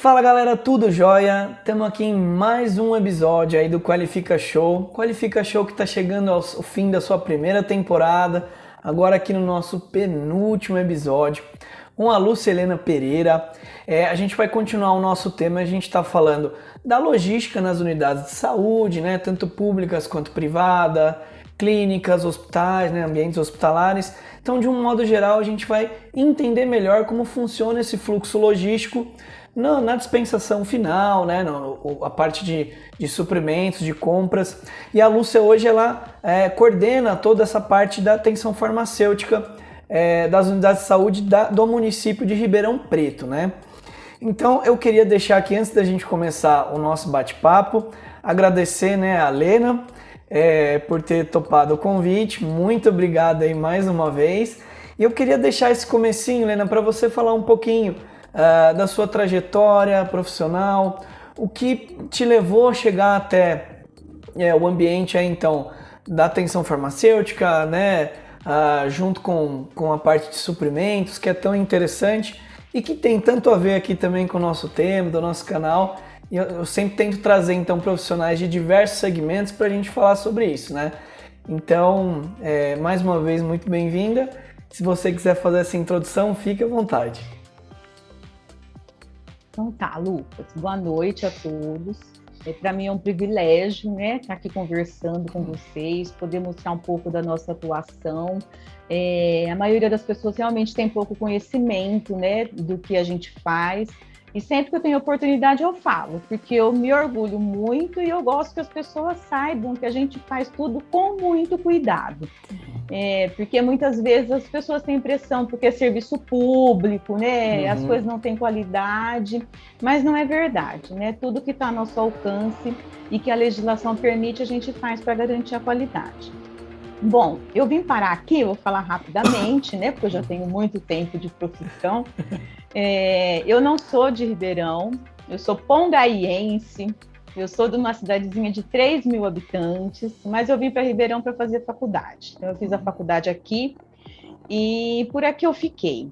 Fala galera, tudo jóia? Estamos aqui em mais um episódio aí do Qualifica Show. Qualifica Show que está chegando ao fim da sua primeira temporada, agora aqui no nosso penúltimo episódio, com a Lúcia Helena Pereira. A gente vai continuar o nosso tema, a gente está falando da logística nas unidades de saúde, né? Tanto públicas quanto privada, clínicas, hospitais, né? Ambientes hospitalares. Então, de um modo geral, a gente vai entender melhor como funciona esse fluxo logístico na dispensação final, né, a parte de suprimentos, de compras. E a Lúcia hoje ela coordena toda essa parte da atenção farmacêutica das unidades de saúde do município de Ribeirão Preto, né? Então eu queria deixar aqui, antes da gente começar o nosso bate-papo, agradecer, né, a Lena por ter topado o convite. Muito obrigado aí mais uma vez. E eu queria deixar esse comecinho, Lena, para você falar um pouquinho da sua trajetória profissional, o que te levou a chegar até o ambiente aí, então, da atenção farmacêutica, né, junto com a parte de suprimentos, que é tão interessante e que tem tanto a ver aqui também com o nosso tema, do nosso canal. E eu sempre tento trazer, então, profissionais de diversos segmentos para a gente falar sobre isso, né? Então, mais uma vez, muito bem-vinda. Se você quiser fazer essa introdução, fique à vontade. Então tá, Lucas, boa noite a todos. Para mim é um privilégio, né, estar aqui conversando com vocês, poder mostrar um pouco da nossa atuação. A maioria das pessoas realmente tem pouco conhecimento, né, do que a gente faz. E sempre que eu tenho oportunidade eu falo, porque eu me orgulho muito e eu gosto que as pessoas saibam que a gente faz tudo com muito cuidado. Porque muitas vezes as pessoas têm impressão porque é serviço público, né? As coisas não têm qualidade, mas não é verdade, né? Tudo que está ao nosso alcance e que a legislação permite, a gente faz para garantir a qualidade. Bom, eu vim parar aqui, eu vou falar rapidamente, né? Porque eu já tenho muito tempo de profissão. Eu não sou de Ribeirão, eu sou pongaiense, eu sou de uma cidadezinha de 3 mil habitantes, mas eu vim para Ribeirão para fazer faculdade. Então, eu fiz a faculdade aqui e por aqui eu fiquei.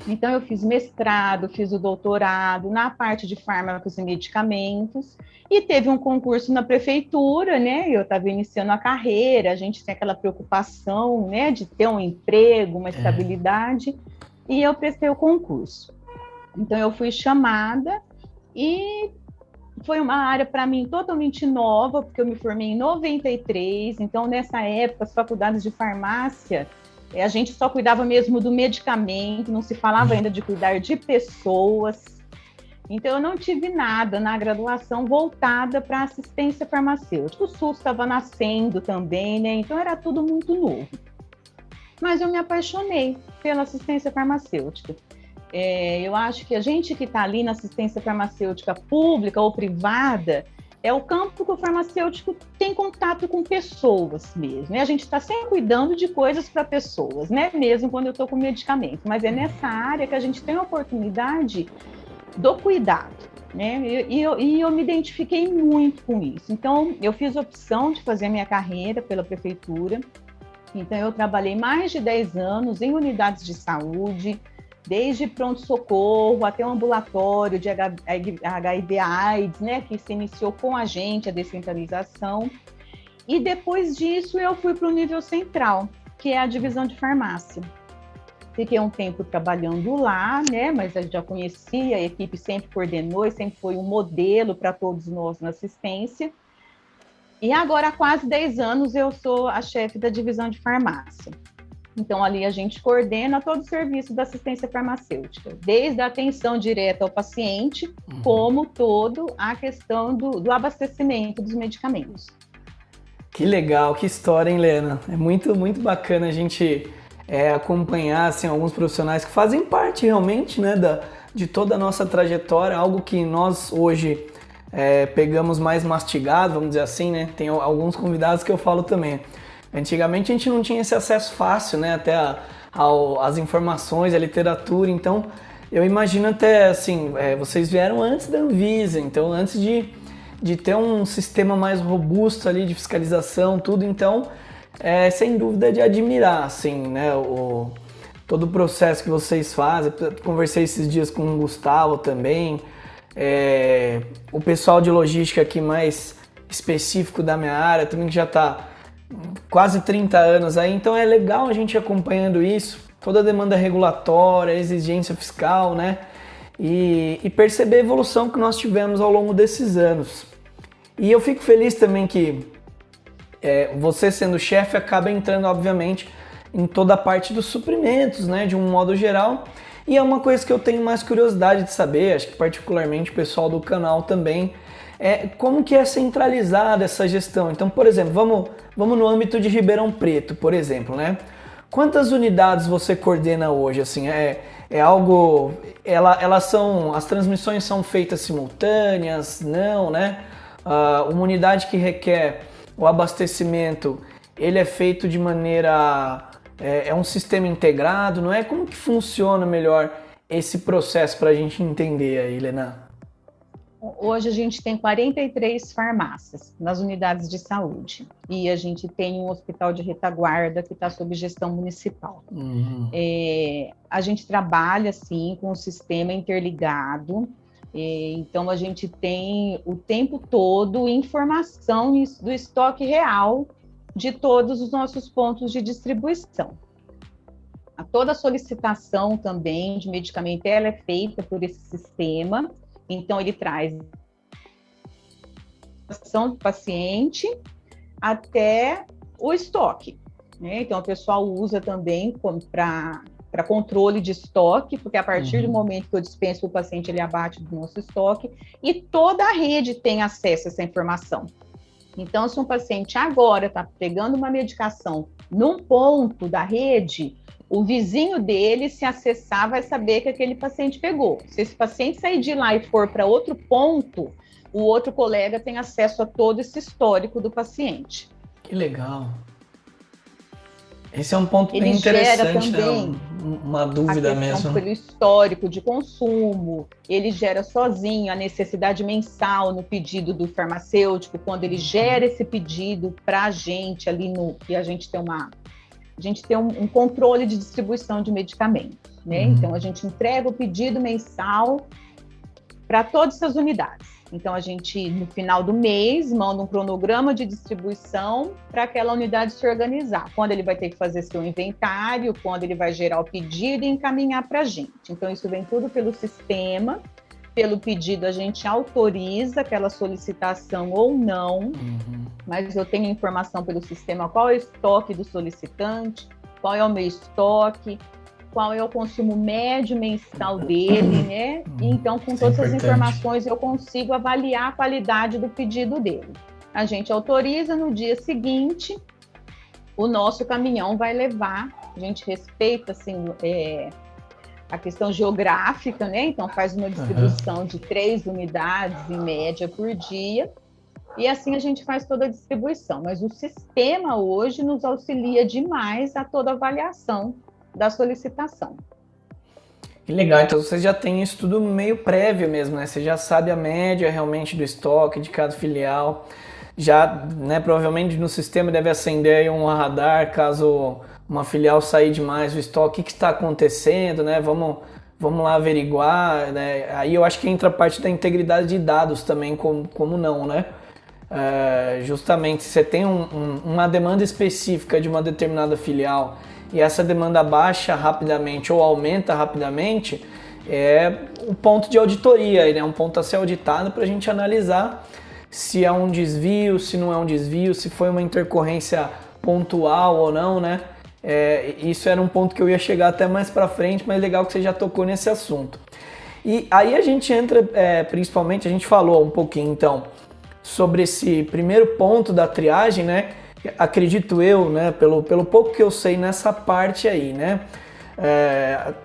Então, eu fiz mestrado, fiz o doutorado na parte de fármacos e medicamentos e teve um concurso na prefeitura, né? Eu estava iniciando a carreira, a gente tem aquela preocupação, né, de ter um emprego, uma estabilidade, e eu prestei o concurso. Então, eu fui chamada e foi uma área para mim totalmente nova, porque eu me formei em 93, então nessa época as faculdades de farmácia, a gente só cuidava mesmo do medicamento, não se falava ainda de cuidar de pessoas. Então eu não tive nada na graduação voltada para assistência farmacêutica. O SUS estava nascendo também, né? Então era tudo muito novo. Mas eu me apaixonei pela assistência farmacêutica. Eu acho que a gente que está ali na assistência farmacêutica pública ou privada é o campo que o farmacêutico tem contato com pessoas mesmo, né? A gente está sempre cuidando de coisas para pessoas, né? Mesmo quando eu estou com medicamento, mas é nessa área que a gente tem a oportunidade do cuidado, né? E eu me identifiquei muito com isso. Então, eu fiz a opção de fazer a minha carreira pela prefeitura. Então, eu trabalhei mais de 10 anos em unidades de saúde, desde pronto-socorro até um ambulatório de HIV/AIDS, né, que se iniciou com a gente, a descentralização. E depois disso eu fui para o nível central, que é a divisão de farmácia. Fiquei um tempo trabalhando lá, né, mas eu já conhecia, a equipe sempre coordenou e sempre foi um modelo para todos nós na assistência. E agora, há quase 10 anos, eu sou a chefe da divisão de farmácia. Então, ali a gente coordena todo o serviço da assistência farmacêutica, desde a atenção direta ao paciente, como todo a questão do abastecimento dos medicamentos. Que legal, que história, hein, Lena? É muito, muito bacana a gente acompanhar assim, alguns profissionais que fazem parte realmente, né, de toda a nossa trajetória, algo que nós hoje pegamos mais mastigado, vamos dizer assim, né? Tem alguns convidados que eu falo também. Antigamente a gente não tinha esse acesso fácil, né, até as informações, a literatura, então eu imagino até assim, vocês vieram antes da Anvisa, então antes de ter um sistema mais robusto ali de fiscalização, tudo, então sem dúvida de admirar, assim, né, todo o processo que vocês fazem. Conversei esses dias com o Gustavo também, O pessoal de logística aqui mais específico da minha área também que já está quase 30 anos aí, então é legal a gente ir acompanhando isso, toda a demanda regulatória, exigência fiscal, né? E perceber a evolução que nós tivemos ao longo desses anos. E eu fico feliz também que você sendo chefe acaba entrando, obviamente, em toda a parte dos suprimentos, né, de um modo geral. E é uma coisa que eu tenho mais curiosidade de saber, acho que particularmente o pessoal do canal também, como que é centralizada essa gestão. Então, por exemplo, vamos no âmbito de Ribeirão Preto, por exemplo, né? Quantas unidades você coordena hoje? Assim, algo... as transmissões são feitas simultâneas? Não, né? Uma unidade que requer o abastecimento, ele é feito de maneira... É um sistema integrado, não é? Como que funciona melhor esse processo para a gente entender aí, Helena? Hoje a gente tem 43 farmácias nas unidades de saúde e a gente tem um hospital de retaguarda que está sob gestão municipal. A gente trabalha, assim, com o sistema interligado, então a gente tem o tempo todo informação do estoque real de todos os nossos pontos de distribuição. Toda a solicitação também de medicamento ela é feita por esse sistema, então ele traz a ação do paciente até o estoque, né? Então o pessoal usa também para controle de estoque, porque a partir do momento que eu dispenso o paciente, ele abate do nosso estoque, e toda a rede tem acesso a essa informação. Então, se um paciente agora está pegando uma medicação num ponto da rede, o vizinho dele, se acessar, vai saber que aquele paciente pegou. Se esse paciente sair de lá e for para outro ponto, o outro colega tem acesso a todo esse histórico do paciente. Que legal. Esse é um ponto bem interessante, né? Uma dúvida mesmo. Pelo histórico de consumo, ele gera sozinho a necessidade mensal no pedido do farmacêutico, quando ele gera esse pedido para a gente ali e a gente tem um controle de distribuição de medicamentos, né? Então a gente entrega o pedido mensal para todas essas unidades. Então, a gente, no final do mês, manda um cronograma de distribuição para aquela unidade se organizar. Quando ele vai ter que fazer seu inventário, quando ele vai gerar o pedido e encaminhar para a gente. Então, isso vem tudo pelo sistema. Pelo pedido, a gente autoriza aquela solicitação ou não, mas eu tenho informação pelo sistema qual é o estoque do solicitante, qual é o meu estoque, qual é o consumo médio mensal dele, né? E então, com todas essas informações, eu consigo avaliar a qualidade do pedido dele. A gente autoriza, no dia seguinte, o nosso caminhão vai levar, a gente respeita, assim, a questão geográfica, né? Então, faz uma distribuição de 3 unidades, em média, por dia, e assim a gente faz toda a distribuição. Mas o sistema, hoje, nos auxilia demais a toda a avaliação da solicitação. Que legal, então você já tem isso tudo meio prévio mesmo, né? Você já sabe a média realmente do estoque de cada filial, já, né, provavelmente no sistema deve acender aí um radar caso uma filial sair demais o estoque, o que está acontecendo, né? Vamos lá averiguar, né? Aí eu acho que entra a parte da integridade de dados também, como não, né? Justamente, se você tem uma demanda específica de uma determinada filial e essa demanda baixa rapidamente ou aumenta rapidamente, é um ponto de auditoria, né? Um ponto a ser auditado para a gente analisar se é um desvio, se não é um desvio, se foi uma intercorrência pontual ou não, né? Isso era um ponto que eu ia chegar até mais para frente, mas legal que você já tocou nesse assunto. E aí a gente entra, principalmente, a gente falou um pouquinho então sobre esse primeiro ponto da triagem, né? Acredito eu, né, pelo pouco que eu sei nessa parte aí, né,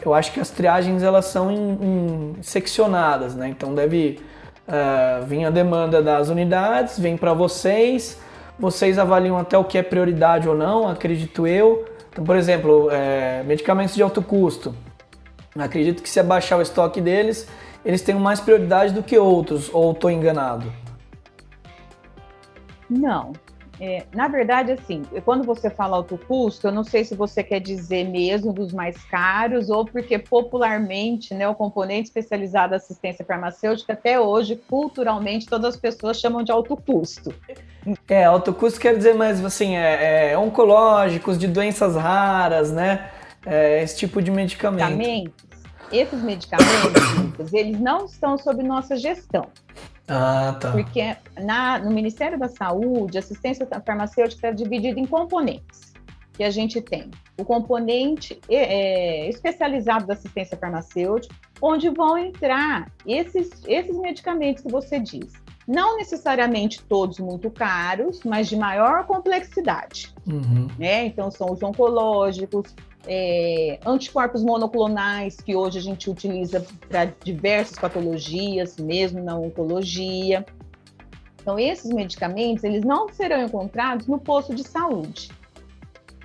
eu acho que as triagens elas são seccionadas, né, então deve vir a demanda das unidades, vem para vocês avaliam até o que é prioridade ou não, acredito eu. Então, por exemplo, medicamentos de alto custo, acredito que se abaixar o estoque deles, eles têm mais prioridade do que outros, ou estou enganado? Não. Na verdade, assim, quando você fala alto custo, eu não sei se você quer dizer mesmo dos mais caros ou porque popularmente, né, o componente especializado da assistência farmacêutica, até hoje, culturalmente, todas as pessoas chamam de alto custo. Alto custo quer dizer mais, assim, oncológicos, de doenças raras, né? Esse tipo de medicamento. Esses medicamentos, Lucas, eles não estão sob nossa gestão. Ah, tá. Porque no Ministério da Saúde, a assistência farmacêutica é dividida em componentes, que a gente tem o componente especializado da assistência farmacêutica, onde vão entrar esses medicamentos que você diz. Não necessariamente todos muito caros, mas de maior complexidade. Uhum. Né? Então, são os oncológicos, anticorpos monoclonais, que hoje a gente utiliza para diversas patologias, mesmo na oncologia. Então, esses medicamentos, eles não serão encontrados no posto de saúde.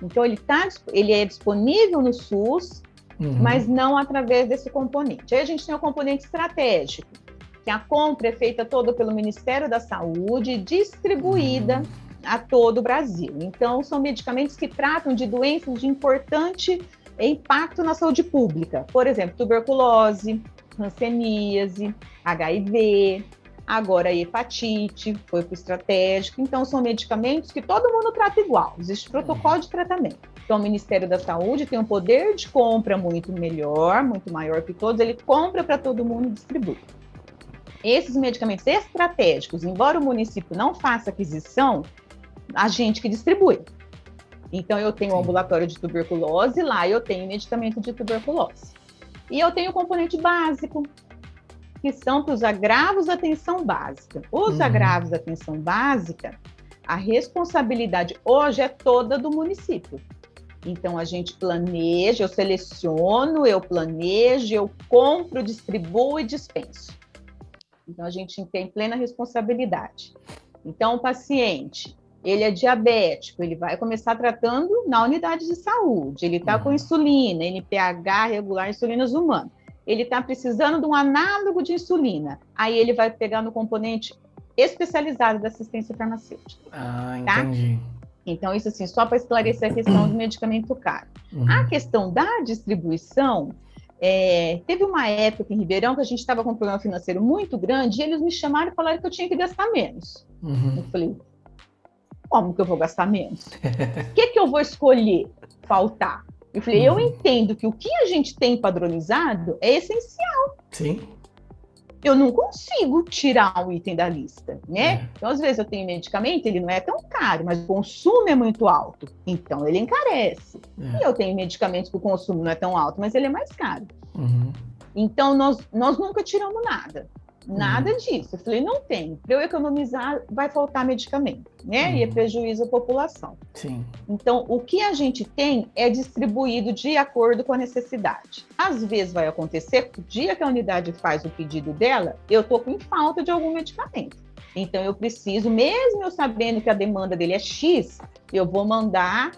Então, ele é disponível no SUS, mas não através desse componente. Aí a gente tem o componente estratégico, que a compra é feita toda pelo Ministério da Saúde e distribuída a todo o Brasil. Então, são medicamentos que tratam de doenças de importante impacto na saúde pública. Por exemplo, tuberculose, hanseníase, HIV, agora a hepatite, foi para o estratégico. Então, são medicamentos que todo mundo trata igual, existe protocolo de tratamento. Então, o Ministério da Saúde tem um poder de compra muito melhor, muito maior que todos, ele compra para todo mundo e distribui. Esses medicamentos estratégicos, embora o município não faça aquisição, a gente que distribui. Então, eu tenho um ambulatório de tuberculose, lá eu tenho medicamento de tuberculose. E eu tenho o componente básico, que são para os agravos da atenção básica. Os agravos da atenção básica, a responsabilidade hoje é toda do município. Então, a gente planeja, eu seleciono, eu planejo, eu compro, distribuo e dispenso. Então, a gente tem plena responsabilidade. Então, o paciente, ele é diabético, ele vai começar tratando na unidade de saúde, ele está com insulina, NPH regular, insulinas humanas. Ele está precisando de um análogo de insulina. Aí ele vai pegar no componente especializado da assistência farmacêutica. Ah, entendi. Tá? Então, isso assim, só para esclarecer a questão do medicamento caro. A questão da distribuição, teve uma época em Ribeirão que a gente estava com um problema financeiro muito grande e eles me chamaram e falaram que eu tinha que gastar menos. Eu falei, como que eu vou gastar menos? O que eu vou escolher faltar? Eu falei, eu entendo que o que a gente tem padronizado é essencial. Sim. Eu não consigo tirar um item da lista, né? Então, às vezes eu tenho medicamento, ele não é tão caro, mas o consumo é muito alto, então ele encarece. E eu tenho medicamentos que o consumo não é tão alto, mas ele é mais caro. Então, nós nunca tiramos nada disso. Eu falei, não tem. Para eu economizar, vai faltar medicamento, né? E é prejuízo à população. Sim. Então, o que a gente tem é distribuído de acordo com a necessidade. Às vezes vai acontecer que o dia que a unidade faz o pedido dela, eu estou com falta de algum medicamento. Então, eu preciso, mesmo eu sabendo que a demanda dele é X, eu vou mandar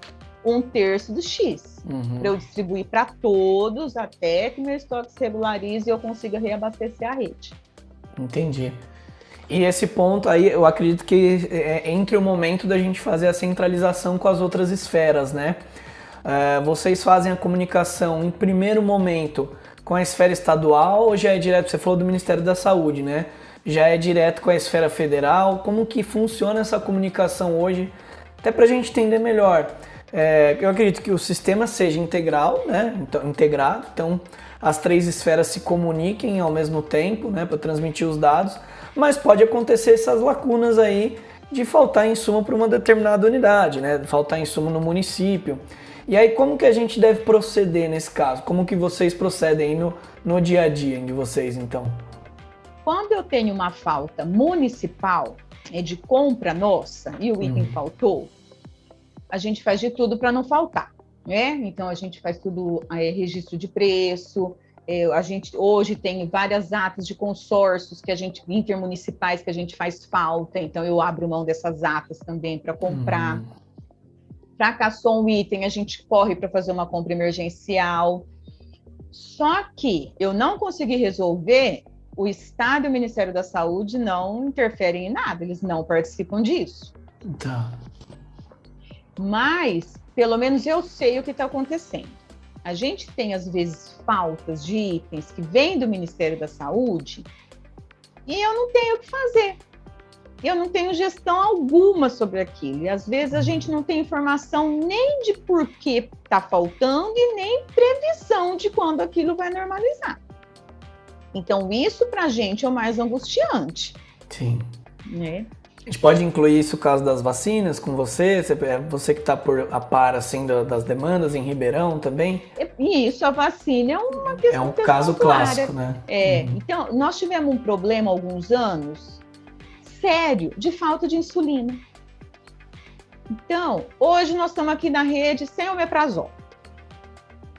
1/3 do X, para eu distribuir para todos, até que meu estoque se regularize e eu consiga reabastecer a rede. Entendi. E esse ponto aí, eu acredito que entre o momento da gente fazer a centralização com as outras esferas, né? Vocês fazem a comunicação em primeiro momento com a esfera estadual ou já é direto, você falou do Ministério da Saúde, né? Já é direto com a esfera federal? Como que funciona essa comunicação hoje? Até para a gente entender melhor. Eu acredito que o sistema seja integral, né? Integrado, então as 3 esferas se comuniquem ao mesmo tempo, né, para transmitir os dados, mas pode acontecer essas lacunas aí de faltar insumo para uma determinada unidade, né, faltar insumo no município. E aí como que a gente deve proceder nesse caso? Como que vocês procedem aí no dia a dia de vocês, então? Quando eu tenho uma falta municipal, de compra nossa, e o item faltou, a gente faz de tudo para não faltar. Então, a gente faz tudo, registro de preço, a gente hoje tem várias atas de consórcios intermunicipais que a gente faz falta, então eu abro mão dessas atas também para comprar. Fracassou um item, a gente corre para fazer uma compra emergencial. Só que eu não consegui resolver, o Estado e o Ministério da Saúde não interferem em nada, eles não participam disso. Tá. Mas, pelo menos eu sei o que está acontecendo. A gente tem, às vezes, faltas de itens que vêm do Ministério da Saúde e eu não tenho o que fazer. Eu não tenho gestão alguma sobre aquilo. E, às vezes, a gente não tem informação nem de por que está faltando e nem previsão de quando aquilo vai normalizar. Então, isso, para a gente, é o mais angustiante. Sim. Né? A gente pode incluir isso no caso das vacinas com você? Você que está por a par assim, das demandas em Ribeirão também? E isso, a vacina é uma questão. É um caso clássico, né? Então, nós tivemos um problema há alguns anos sério de falta de insulina. Então, hoje nós estamos aqui na rede sem omeprazol.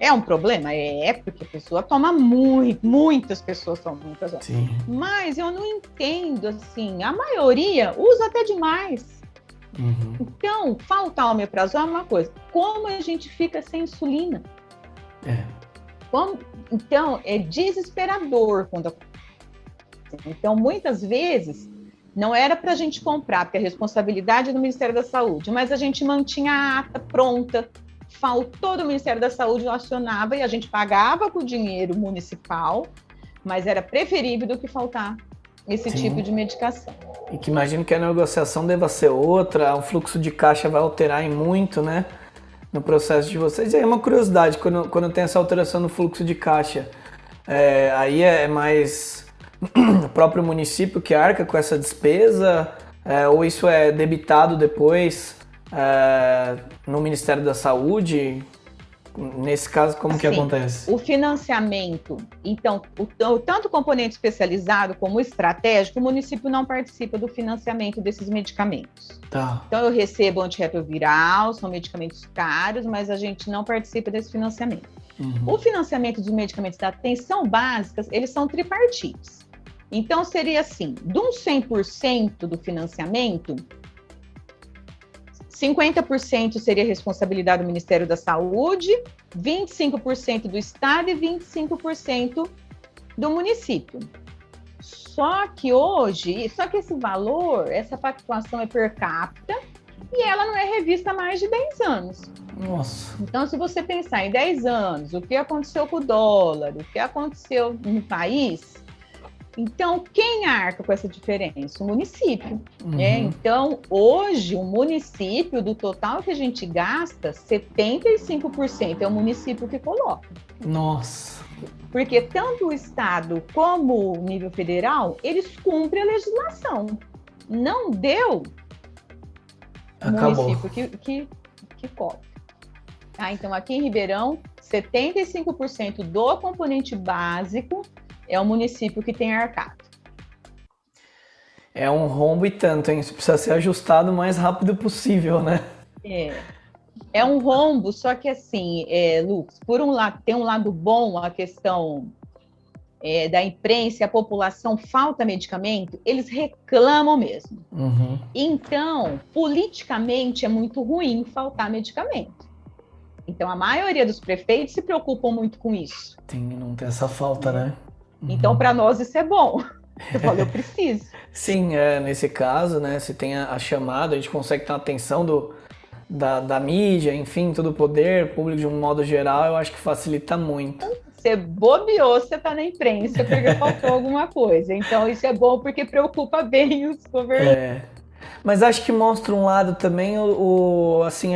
É um problema? Porque a pessoa toma muitas pessoas tomam omeprazol. Sim. Mas eu não entendo, assim, a maioria usa até demais. Uhum. Então, faltar omeprazol é uma coisa. Como a gente fica sem insulina? Então, é desesperador quando acontece. Então, muitas vezes, não era para a gente comprar, porque a responsabilidade é do Ministério da Saúde, mas a gente mantinha a ata pronta, faltou do Ministério da Saúde, acionava e a gente pagava com o dinheiro municipal, mas era preferível do que faltar esse tipo de medicação. E que imagino que a negociação deva ser outra, o fluxo de caixa vai alterar em muito, né? No processo de vocês. E aí uma curiosidade, quando tem essa alteração no fluxo de caixa, aí é mais o próprio município que arca com essa despesa, ou isso é debitado depois no Ministério da Saúde? Nesse caso, como que acontece? O financiamento, então, tanto o componente especializado como o estratégico, o município não participa do financiamento desses medicamentos. Tá. Então, eu recebo antirretroviral, são medicamentos caros, mas a gente não participa desse financiamento. Uhum. O financiamento dos medicamentos da atenção básica, eles são tripartites. Então, seria assim, de um 100% do financiamento, 50% seria responsabilidade do Ministério da Saúde, 25% do Estado e 25% do município. Só que esse valor, essa pactuação é per capita e ela não é revista há mais de 10 anos. Nossa. Então, se você pensar em 10 anos, o que aconteceu com o dólar, o que aconteceu no país, então, quem arca com essa diferença? O município. Uhum. Né? Então, hoje, o município, do total que a gente gasta, 75% é o município que coloca. Nossa. Porque tanto o Estado como o nível federal, eles cumprem a legislação. Não deu o município que cobre. Tá? Então, aqui em Ribeirão, 75% do componente básico é o município que tem arcado. É um rombo e tanto, hein? Isso precisa ser ajustado o mais rápido possível, né? É um rombo, só que assim, Lucas, por um lado, tem um lado bom, a questão da imprensa, a população falta medicamento, eles reclamam mesmo. Uhum. Então, politicamente, é muito ruim faltar medicamento. Então, a maioria dos prefeitos se preocupam muito com isso. Não tem essa falta, né? Então, para nós, isso é bom. Eu falo, eu preciso. Sim, nesse caso, né, se tem a chamada, a gente consegue ter uma atenção da mídia, enfim, todo o poder público de um modo geral, eu acho que facilita muito. Você bobeou, você está na imprensa porque faltou alguma coisa. Então, isso é bom porque preocupa bem os governantes. Mas acho que mostra um lado também, assim,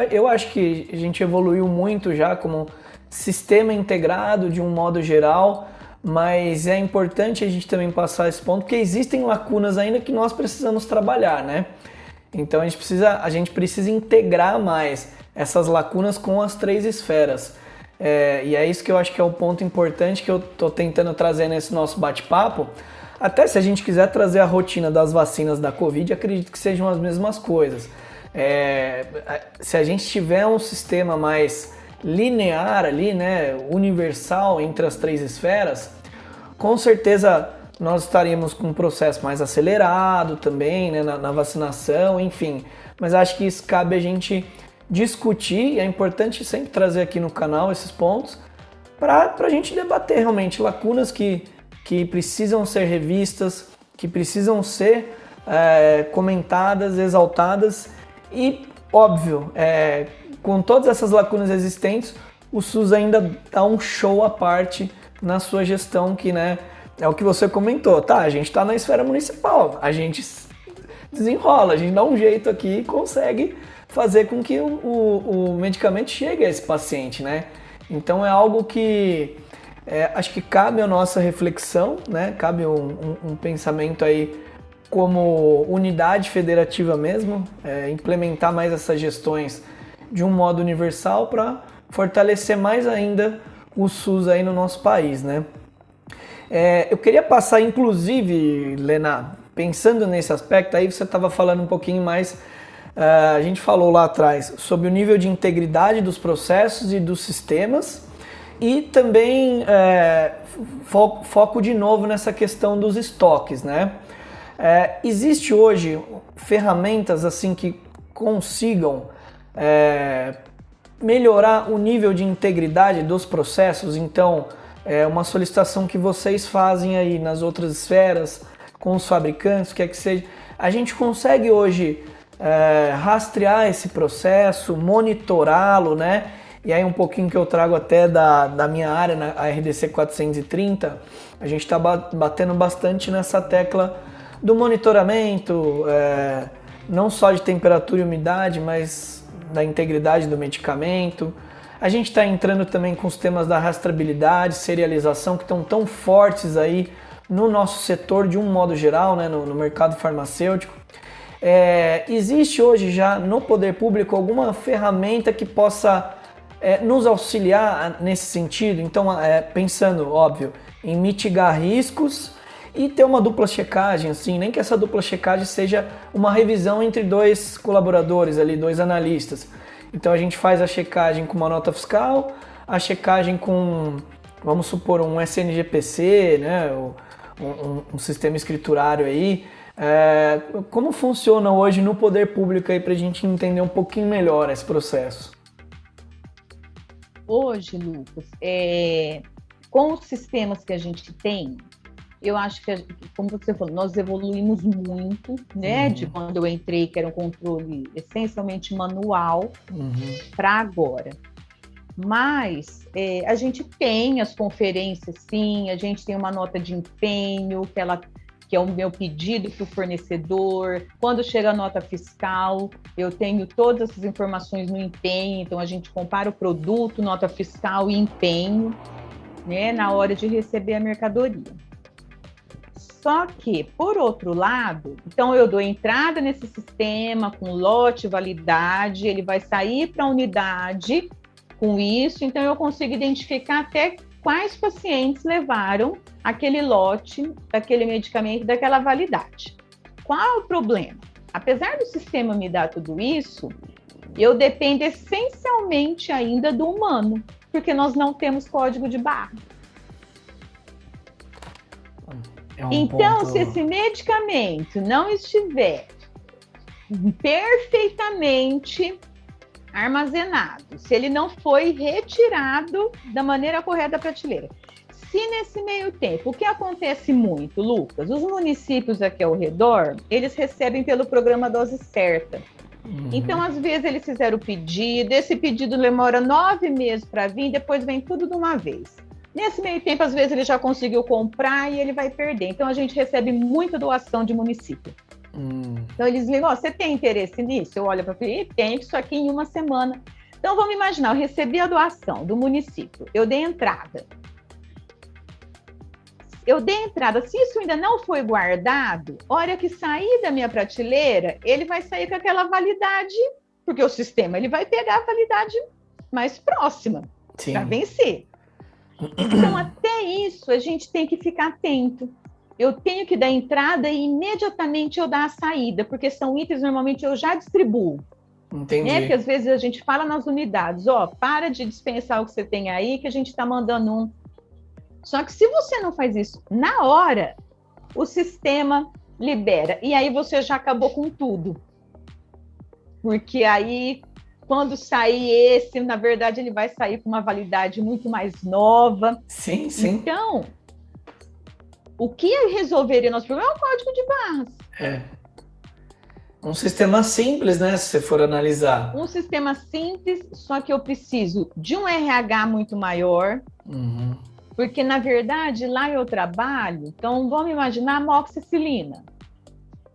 eu acho que a gente evoluiu muito já como sistema integrado de um modo geral, mas é importante a gente também passar esse ponto, porque existem lacunas ainda que nós precisamos trabalhar, né? Então a gente precisa integrar mais essas lacunas com as 3 esferas. E é isso que eu acho que é o ponto importante que eu estou tentando trazer nesse nosso bate-papo. Até se a gente quiser trazer a rotina das vacinas da Covid, acredito que sejam as mesmas coisas. Se a gente tiver um sistema mais linear ali, né, universal entre as 3 esferas, com certeza nós estaríamos com um processo mais acelerado também, né, na vacinação, enfim. Mas acho que isso cabe a gente discutir, e é importante sempre trazer aqui no canal esses pontos para a gente debater realmente lacunas que precisam ser revistas, que precisam ser comentadas, exaltadas e, óbvio, com todas essas lacunas existentes, o SUS ainda dá um show à parte na sua gestão, que, né, é o que você comentou, tá? A gente está na esfera municipal, a gente desenrola, a gente dá um jeito aqui e consegue fazer com que o medicamento chegue a esse paciente, né? Então é algo que acho que cabe a nossa reflexão, né? Cabe um pensamento aí como unidade federativa mesmo, implementar mais essas gestões de um modo universal para fortalecer mais ainda o SUS aí no nosso país, né? Eu queria passar, inclusive, Lena, pensando nesse aspecto, aí você estava falando um pouquinho mais, a gente falou lá atrás sobre o nível de integridade dos processos e dos sistemas e também foco de novo nessa questão dos estoques, né? Existe hoje ferramentas assim que consigam melhorar o nível de integridade dos processos? Então, uma solicitação que vocês fazem aí nas outras esferas, com os fabricantes, quer que seja, a gente consegue hoje rastrear esse processo, monitorá-lo, né? E aí um pouquinho que eu trago até da minha área, na RDC 430, a gente está batendo bastante nessa tecla do monitoramento, não só de temperatura e umidade, mas da integridade do medicamento. A gente está entrando também com os temas da rastreabilidade, serialização, que estão tão fortes aí no nosso setor de um modo geral, né, no mercado farmacêutico. Existe hoje já no poder público alguma ferramenta que possa nos auxiliar nesse sentido? Então, pensando, óbvio, em mitigar riscos e ter uma dupla checagem, assim, nem que essa dupla checagem seja uma revisão entre dois colaboradores ali, dois analistas. Então a gente faz a checagem com uma nota fiscal, a checagem com, vamos supor, um SNGPC, né, um sistema escriturário aí. Como funciona hoje no poder público aí para a gente entender um pouquinho melhor esse processo? Hoje, Lucas, com os sistemas que a gente tem, eu acho que, como você falou, nós evoluímos muito, né? De quando eu entrei, que era um controle essencialmente manual, para agora. Mas a gente tem as conferências, sim, a gente tem uma nota de empenho, que é o meu pedido para o fornecedor. Quando chega a nota fiscal, eu tenho todas essas informações no empenho, então a gente compara o produto, nota fiscal e empenho, né? Na hora de receber a mercadoria. Só que, por outro lado, então eu dou entrada nesse sistema com lote, validade, ele vai sair para a unidade com isso, então eu consigo identificar até quais pacientes levaram aquele lote, daquele medicamento, daquela validade. Qual é o problema? Apesar do sistema me dar tudo isso, eu dependo essencialmente ainda do humano, porque nós não temos código de barra. Então, se esse medicamento não estiver perfeitamente armazenado, se ele não foi retirado da maneira correta da prateleira, se nesse meio tempo, o que acontece muito, Lucas, os municípios aqui ao redor, eles recebem pelo programa Dose Certa. Então, às vezes, eles fizeram o pedido, esse pedido demora 9 meses para vir, depois vem tudo de uma vez. Nesse meio tempo, às vezes, ele já conseguiu comprar e ele vai perder. Então, a gente recebe muita doação de município. Então, eles ligam, você tem interesse nisso? Eu olho para ele, tem isso aqui em uma semana. Então, vamos imaginar, eu recebi a doação do município, eu dei entrada. Se isso ainda não foi guardado, hora que sair da minha prateleira, ele vai sair com aquela validade, porque o sistema ele vai pegar a validade mais próxima para vencer. Então, até isso, a gente tem que ficar atento. Eu tenho que dar entrada e imediatamente eu dar a saída, porque são itens, normalmente, eu já distribuo. Entendi. Porque às vezes a gente fala nas unidades, para de dispensar o que você tem aí, que a gente está mandando um. Só que se você não faz isso na hora, o sistema libera. E aí você já acabou com tudo. Porque aí, quando sair esse, na verdade, ele vai sair com uma validade muito mais nova. Sim, sim. Então, o que resolveria nosso problema é o código de barras. Um sistema simples, né? Se você for analisar. Um sistema simples, só que eu preciso de um RH muito maior, porque, na verdade, lá eu trabalho, então vamos imaginar a amoxicilina.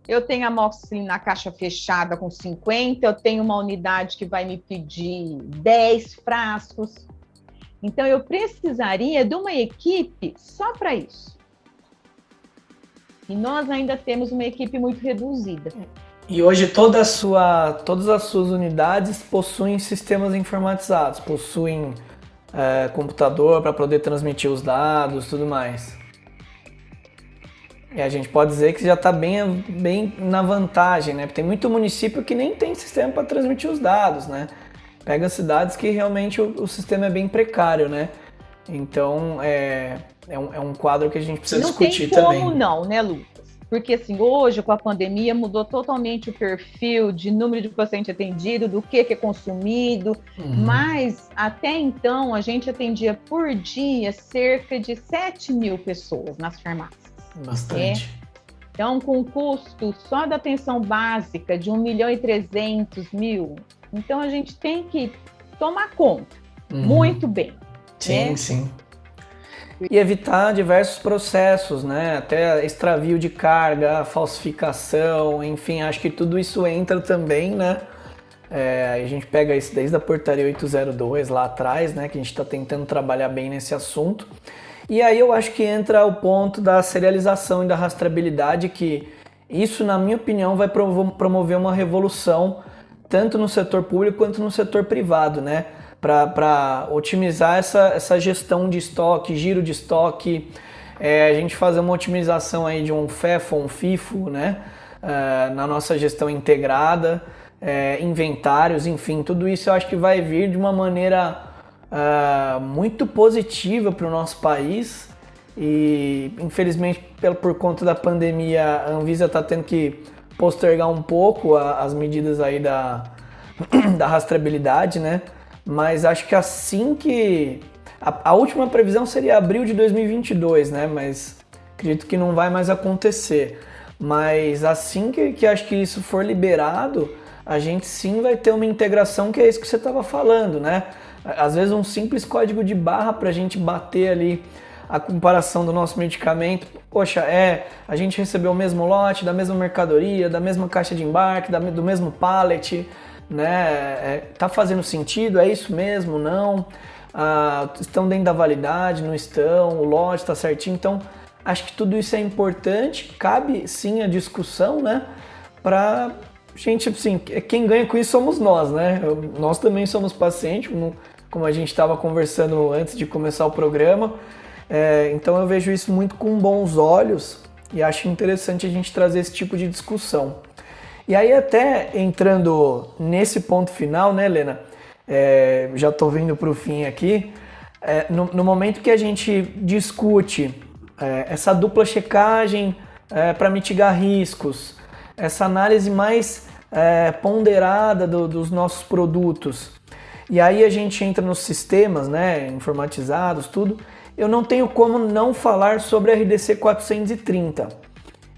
Eu tenho a amoxicilina na caixa fechada com 50, eu tenho uma unidade que vai me pedir 10 frascos. Então, eu precisaria de uma equipe só para isso. E nós ainda temos uma equipe muito reduzida. E hoje todas as suas unidades possuem sistemas informatizados, possuem computador para poder transmitir os dados, tudo mais. E a gente pode dizer que já está bem na vantagem, né? Porque tem muito município que nem tem sistema para transmitir os dados, né? Pega cidades que realmente o sistema é bem precário, né? Então é um quadro que a gente precisa discutir também. Não tem como não, né, Lucas? Porque, assim, hoje, com a pandemia, mudou totalmente o perfil de número de paciente atendido, do que é consumido, mas, até então, a gente atendia por dia cerca de 7 mil pessoas nas farmácias. Bastante. Então, com custo só da atenção básica de 1.300.000, então a gente tem que tomar conta muito bem. Sim, né? sim. E evitar diversos processos, né? Até extravio de carga, falsificação, enfim, acho que tudo isso entra também, né? A gente pega isso desde a portaria 802 lá atrás, né? Que a gente está tentando trabalhar bem nesse assunto. E aí eu acho que entra o ponto da serialização e da rastreabilidade, que isso, na minha opinião, vai promover uma revolução tanto no setor público quanto no setor privado, né? Para otimizar essa gestão de estoque, giro de estoque, a gente fazer uma otimização aí de um FEFO, um FIFO, né? Na nossa gestão integrada, inventários, enfim, tudo isso eu acho que vai vir de uma maneira muito positiva para o nosso país e, infelizmente, por conta da pandemia, a Anvisa está tendo que postergar um pouco as medidas aí da rastreabilidade, né? Mas acho que assim que... A última previsão seria abril de 2022, né? Mas acredito que não vai mais acontecer. Mas assim que acho que isso for liberado, a gente sim vai ter uma integração, que é isso que você estava falando, né? Às vezes um simples código de barra para a gente bater ali a comparação do nosso medicamento. Poxa, a gente recebeu o mesmo lote, da mesma mercadoria, da mesma caixa de embarque, do mesmo pallet, né? Tá fazendo sentido? É isso mesmo? Não? Estão dentro da validade? Não estão? O lote está certinho? Então, acho que tudo isso é importante. Cabe sim a discussão, né? Para gente, assim, quem ganha com isso somos nós, né? Nós também somos pacientes, como a gente estava conversando antes de começar o programa. Então eu vejo isso muito com bons olhos e acho interessante a gente trazer esse tipo de discussão. E aí, até entrando nesse ponto final, né, Helena? Já estou vindo para o fim aqui. No momento que a gente discute essa dupla checagem para mitigar riscos, essa análise mais ponderada dos nossos produtos, e aí a gente entra nos sistemas, né, informatizados, tudo, eu não tenho como não falar sobre a RDC 430.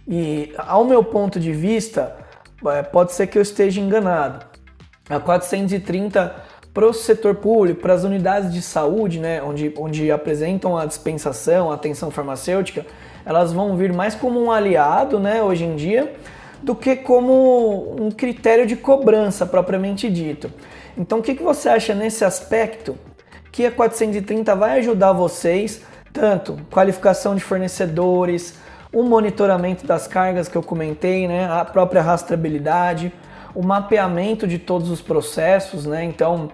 E, ao meu ponto de vista, pode ser que eu esteja enganado. A 430 para o setor público, para as unidades de saúde, né, onde apresentam a dispensação, a atenção farmacêutica, elas vão vir mais como um aliado, né, hoje em dia, do que como um critério de cobrança propriamente dito. Então, o que você acha nesse aspecto que a 430 vai ajudar vocês, tanto qualificação de fornecedores, o monitoramento das cargas que eu comentei, né, a própria rastreabilidade, o mapeamento de todos os processos, né, então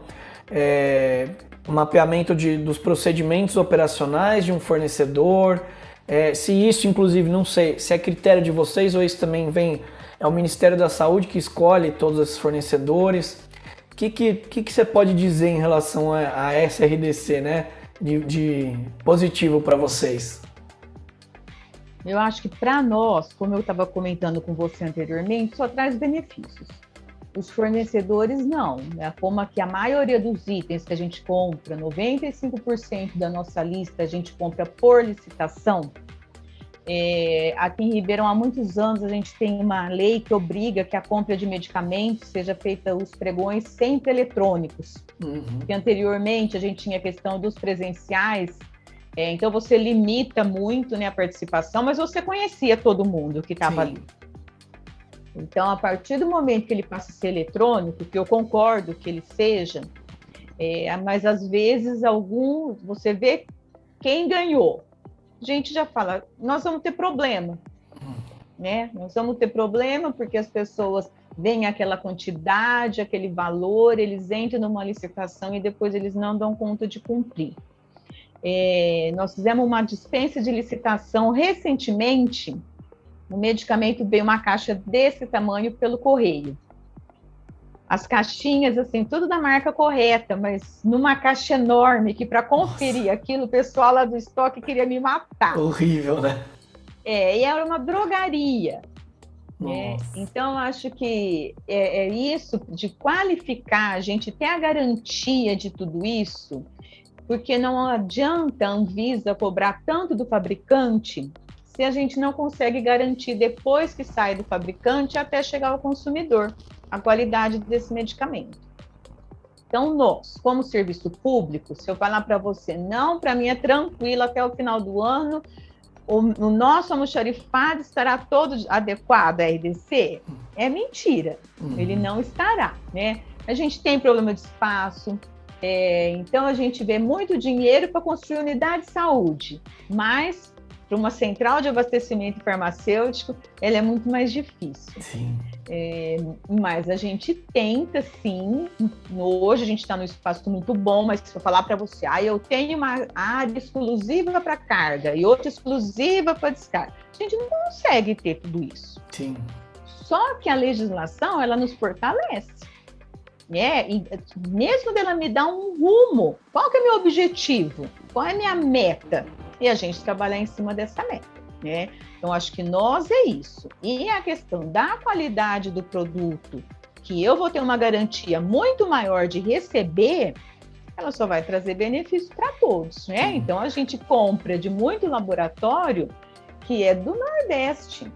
o mapeamento dos procedimentos operacionais de um fornecedor, se isso, inclusive, não sei se é critério de vocês ou isso também é o Ministério da Saúde que escolhe todos esses fornecedores. O que você pode dizer em relação a essa RDC, né, de positivo para vocês? Eu acho que para nós, como eu estava comentando com você anteriormente, só traz benefícios. Os fornecedores não, né? Como aqui a maioria dos itens que a gente compra, 95% da nossa lista a gente compra por licitação. Aqui em Ribeirão, há muitos anos, a gente tem uma lei que obriga que a compra de medicamentos seja feita os pregões sempre eletrônicos. Porque anteriormente a gente tinha a questão dos presenciais, então você limita muito, né, a participação, mas você conhecia todo mundo que estava ali. Então, a partir do momento que ele passa a ser eletrônico, que eu concordo que ele seja, mas às vezes você vê quem ganhou. A gente já fala, nós vamos ter problema, né? Nós vamos ter problema porque as pessoas veem aquela quantidade, aquele valor, eles entram numa licitação e depois eles não dão conta de cumprir. Nós fizemos uma dispensa de licitação recentemente. O medicamento veio uma caixa desse tamanho pelo correio. As caixinhas, assim, tudo da marca correta, mas numa caixa enorme, que para conferir aquilo, o pessoal lá do estoque queria me matar. Horrível, né? E era uma drogaria. Então, acho que isso de qualificar, a gente ter a garantia de tudo isso, porque não adianta a Anvisa cobrar tanto do fabricante se a gente não consegue garantir depois que sai do fabricante até chegar ao consumidor a qualidade desse medicamento. Então, nós, como serviço público, se eu falar para você, não, para mim é tranquilo, até o final do ano, o nosso almoxarifado estará todo adequado à RDC, é mentira, ele não estará, né? A gente tem problema de espaço, então a gente vê muito dinheiro para construir unidade de saúde, mas para uma central de abastecimento farmacêutico, ela é muito mais difícil. Sim. Mas a gente tenta, sim. Hoje a gente está num espaço muito bom, mas se eu falar para você, eu tenho uma área exclusiva para carga e outra exclusiva para descarga, a gente não consegue ter tudo isso. Sim. Só que a legislação, ela nos fortalece. E mesmo dela me dar um rumo, qual que é o meu objetivo? Qual é a minha meta? E a gente trabalhar em cima dessa meta, né? Então, acho que nós é isso. E a questão da qualidade do produto, que eu vou ter uma garantia muito maior de receber, ela só vai trazer benefício para todos, né? Sim. Então, a gente compra de muito laboratório que é do Nordeste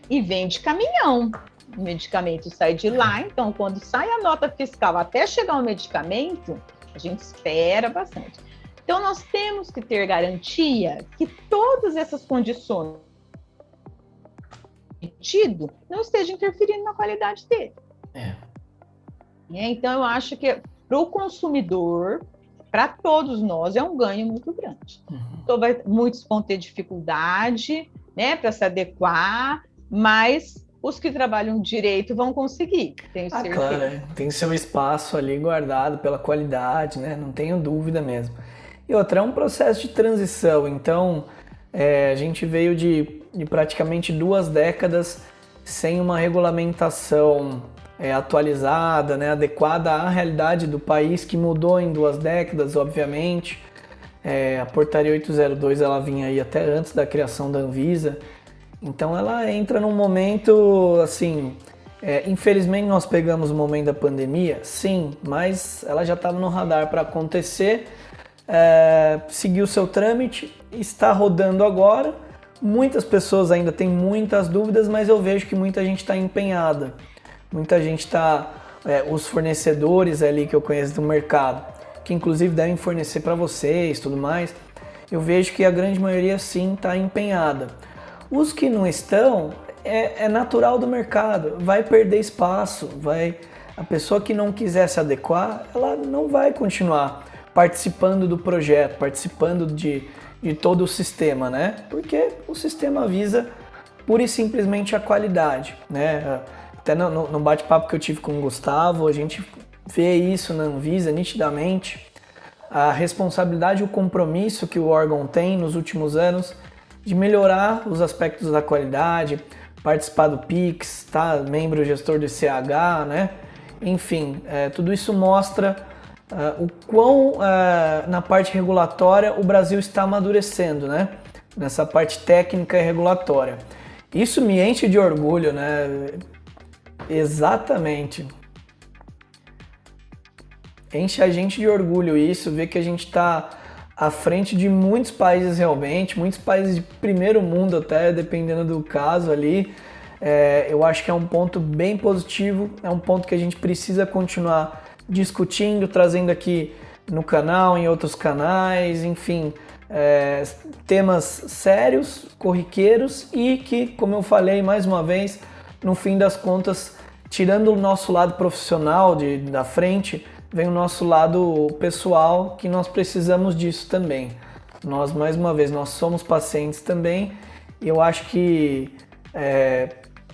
e vem de caminhão. O medicamento sai de lá, então, quando sai a nota fiscal até chegar o medicamento, a gente espera bastante. Então, nós temos que ter garantia que todas essas condições não estejam interferindo na qualidade dele. Então, eu acho que para o consumidor, para todos nós, é um ganho muito grande. Então, muitos vão ter dificuldade, né, para se adequar, mas os que trabalham direito vão conseguir, tenho certeza. Claro, tem seu espaço ali guardado pela qualidade, né? Não tenho dúvida mesmo. E outra, é um processo de transição, então a gente veio de praticamente 2 décadas sem uma regulamentação atualizada, né, adequada à realidade do país, que mudou em 2 décadas, obviamente. A portaria 802 ela vinha aí até antes da criação da Anvisa, então ela entra num momento assim, infelizmente nós pegamos o momento da pandemia, sim, mas ela já estava no radar para acontecer. Seguiu o seu trâmite, está rodando agora. Muitas pessoas ainda têm muitas dúvidas, mas eu vejo que muita gente está empenhada. Muita gente está, os fornecedores ali que eu conheço do mercado, que inclusive devem fornecer para vocês e tudo mais, eu vejo que a grande maioria sim está empenhada. Os que não estão, é natural do mercado, vai perder espaço, a pessoa que não quiser se adequar, ela não vai continuar participando do projeto, participando de todo o sistema, né? Porque o sistema visa pura e simplesmente a qualidade, né? Até no bate-papo que eu tive com o Gustavo, a gente vê isso na Anvisa nitidamente, a responsabilidade e o compromisso que o órgão tem nos últimos anos de melhorar os aspectos da qualidade, participar do PIX, tá? Membro gestor do CH, né? Enfim, tudo isso mostra o quão na parte regulatória o Brasil está amadurecendo, né? Nessa parte técnica e regulatória. Isso me enche de orgulho, né? Exatamente. Enche a gente de orgulho isso, ver que a gente está à frente de muitos países realmente, muitos países de primeiro mundo até, dependendo do caso ali. Eu acho que é um ponto bem positivo, é um ponto que a gente precisa continuar discutindo, trazendo aqui no canal, em outros canais, enfim, temas sérios, corriqueiros e que, como eu falei mais uma vez, no fim das contas, tirando o nosso lado profissional da frente, vem o nosso lado pessoal, que nós precisamos disso também. Nós, mais uma vez, nós somos pacientes também, e eu acho que,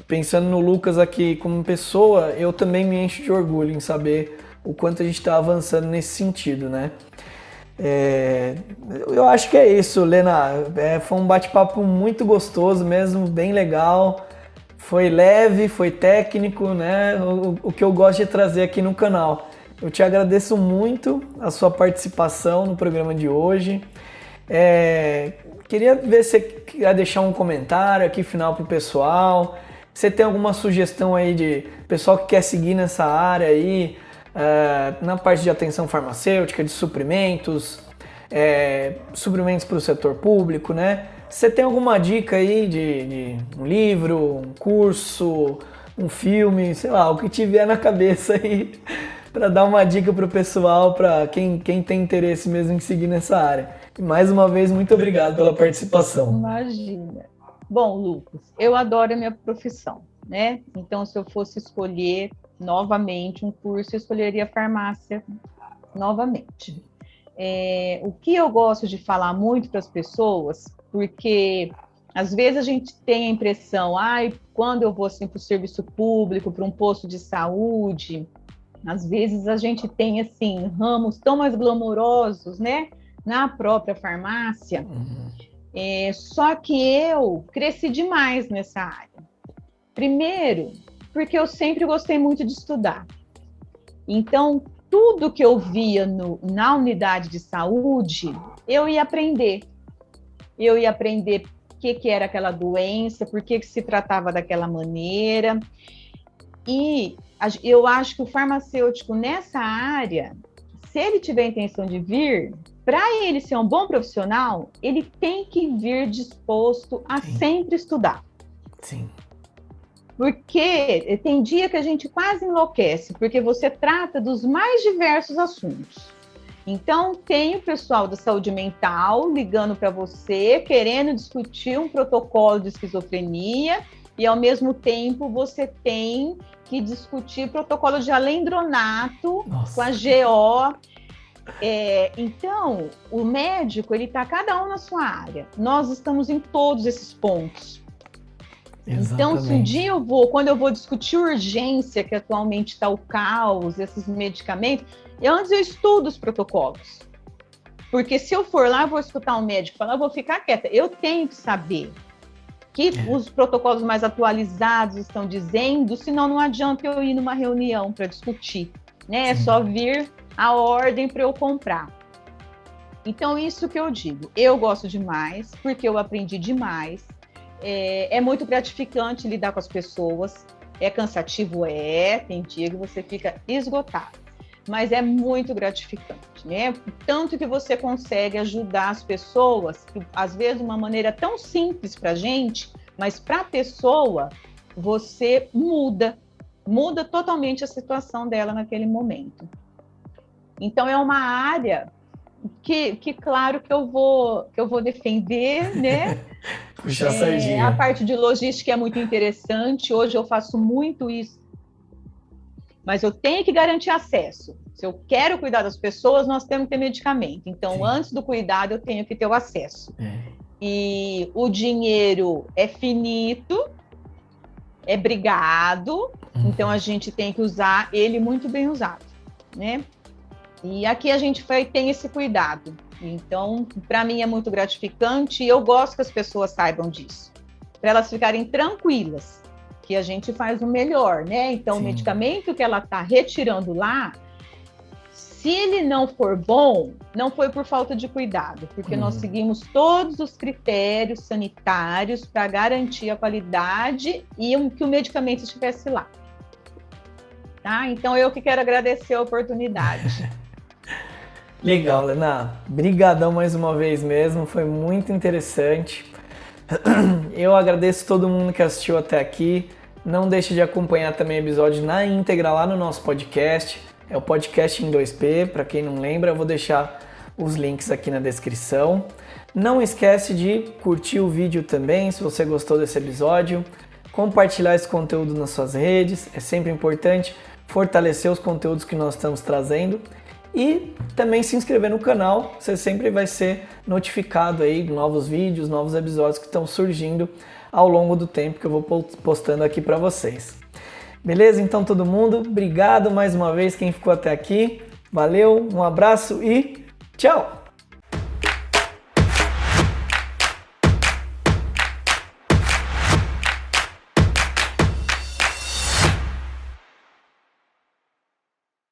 pensando no Lucas aqui como pessoa, eu também me encho de orgulho em saber o quanto a gente está avançando nesse sentido, né? Eu acho que é isso, Lena. Foi um bate-papo muito gostoso mesmo, bem legal. Foi leve, foi técnico, né? O que eu gosto de trazer aqui no canal. Eu te agradeço muito a sua participação no programa de hoje. Queria ver se você quer deixar um comentário aqui final para o pessoal. Você tem alguma sugestão aí de pessoal que quer seguir nessa área aí, na parte de atenção farmacêutica, de suprimentos, suprimentos para o setor público, né? Você tem alguma dica aí de um livro, um curso, um filme, sei lá, o que tiver na cabeça aí para dar uma dica para o pessoal, para quem tem interesse mesmo em seguir nessa área. E mais uma vez, muito obrigado pela participação. Imagina. Bom, Lucas, eu adoro a minha profissão, né? Então, se eu fosse escolher novamente um curso, eu escolheria farmácia novamente. O que eu gosto de falar muito para as pessoas, porque às vezes a gente tem a impressão, quando eu vou assim, para o serviço público, para um posto de saúde, às vezes a gente tem assim ramos tão mais glamourosos, né, na própria farmácia. Só que eu cresci demais nessa área. Primeiro, porque eu sempre gostei muito de estudar. Então, tudo que eu via na unidade de saúde, eu ia aprender. Eu ia aprender o que era aquela doença, por que se tratava daquela maneira. E eu acho que o farmacêutico nessa área, se ele tiver a intenção de vir, para ele ser um bom profissional, ele tem que vir disposto a sempre estudar. Sim. Porque tem dia que a gente quase enlouquece, porque você trata dos mais diversos assuntos. Então, tem o pessoal da saúde mental ligando para você, querendo discutir um protocolo de esquizofrenia, e ao mesmo tempo você tem que discutir protocolo de alendronato. Nossa. Com a GO. Então, o médico, ele está cada um na sua área. Nós estamos em todos esses pontos. Exatamente. Então, se um dia quando eu vou discutir urgência, que atualmente está o caos, esses medicamentos, antes eu estudo os protocolos. Porque se eu for lá, eu vou escutar um médico falar, eu vou ficar quieta. Eu tenho que saber que os protocolos mais atualizados estão dizendo, senão não adianta eu ir numa reunião para discutir, né? É só vir a ordem para eu comprar. Então, isso que eu digo. Eu gosto demais, porque eu aprendi demais. É muito gratificante lidar com as pessoas. É cansativo, tem dia que você fica esgotado. Mas é muito gratificante, né? Tanto que você consegue ajudar as pessoas, que, às vezes de uma maneira tão simples para a gente, mas para a pessoa, você muda totalmente a situação dela naquele momento. Então, é uma área que claro, que eu vou defender, né? Puxa a sardinha. A parte de logística é muito interessante, hoje eu faço muito isso. Mas eu tenho que garantir acesso. Se eu quero cuidar das pessoas, nós temos que ter medicamento. Então, antes do cuidado, eu tenho que ter o acesso. E o dinheiro é finito, é brigado, então a gente tem que usar ele muito bem usado, né? E aqui a gente tem esse cuidado. Então, para mim é muito gratificante e eu gosto que as pessoas saibam disso, para elas ficarem tranquilas, que a gente faz o melhor, né? Então, o medicamento que ela está retirando lá, se ele não for bom, não foi por falta de cuidado, porque nós seguimos todos os critérios sanitários para garantir a qualidade e que o medicamento estivesse lá. Tá? Então, eu que quero agradecer a oportunidade. Legal, Lena. Brigadão mais uma vez mesmo, foi muito interessante. Eu agradeço todo mundo que assistiu até aqui. Não deixe de acompanhar também o episódio na íntegra lá no nosso podcast. É o podcast em 2P, para quem não lembra, eu vou deixar os links aqui na descrição. Não esquece de curtir o vídeo também, se você gostou desse episódio. Compartilhar esse conteúdo nas suas redes, é sempre importante fortalecer os conteúdos que nós estamos trazendo. E também se inscrever no canal, você sempre vai ser notificado aí de novos vídeos, novos episódios que estão surgindo ao longo do tempo que eu vou postando aqui para vocês. Beleza? Então todo mundo, obrigado mais uma vez quem ficou até aqui. Valeu, um abraço e tchau!